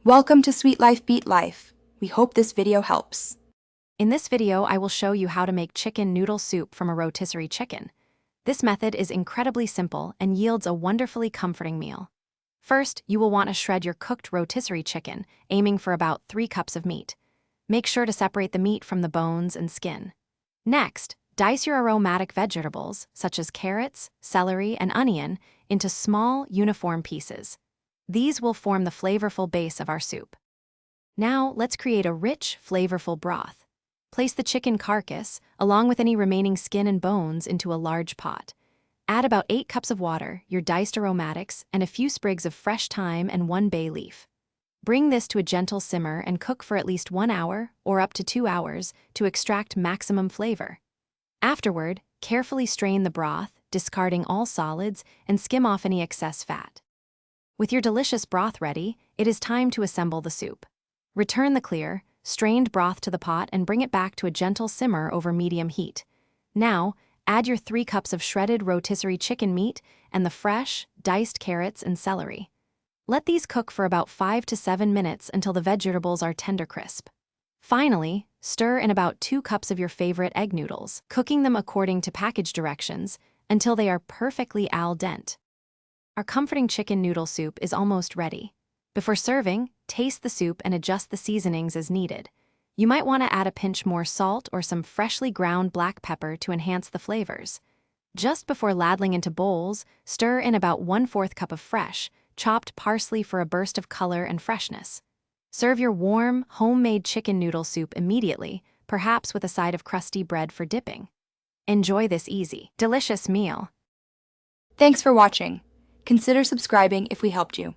Welcome to Sweet Life Beat Life. We hope this video helps. In this video, I will show you how to make chicken noodle soup from a rotisserie chicken. This method is incredibly simple and yields a wonderfully comforting meal. First, you will want to shred your cooked rotisserie chicken, aiming for about 3 cups of meat. Make sure to separate the meat from the bones and skin. Next, dice your aromatic vegetables, such as carrots, celery, and onion, into small, uniform pieces. These will form the flavorful base of our soup. Now, let's create a rich, flavorful broth. Place the chicken carcass, along with any remaining skin and bones, into a large pot. Add about 8 cups of water, your diced aromatics, and a few sprigs of fresh thyme and 1 bay leaf. Bring this to a gentle simmer and cook for at least 1 hour, or up to 2 hours, to extract maximum flavor. Afterward, carefully strain the broth, discarding all solids, and skim off any excess fat. With your delicious broth ready, it is time to assemble the soup. Return the clear, strained broth to the pot and bring it back to a gentle simmer over medium heat. Now, add your 3 cups of shredded rotisserie chicken meat and the fresh, diced carrots and celery. Let these cook for about 5 to 7 minutes until the vegetables are tender crisp. Finally, stir in about 2 cups of your favorite egg noodles, cooking them according to package directions until they are perfectly al dente. Our comforting chicken noodle soup is almost ready. Before serving, taste the soup and adjust the seasonings as needed. You might want to add a pinch more salt or some freshly ground black pepper to enhance the flavors. Just before ladling into bowls, stir in about 1/4 cup of fresh, chopped parsley for a burst of color and freshness. Serve your warm, homemade chicken noodle soup immediately, perhaps with a side of crusty bread for dipping. Enjoy this easy, delicious meal. Thanks for watching. Consider subscribing if we helped you.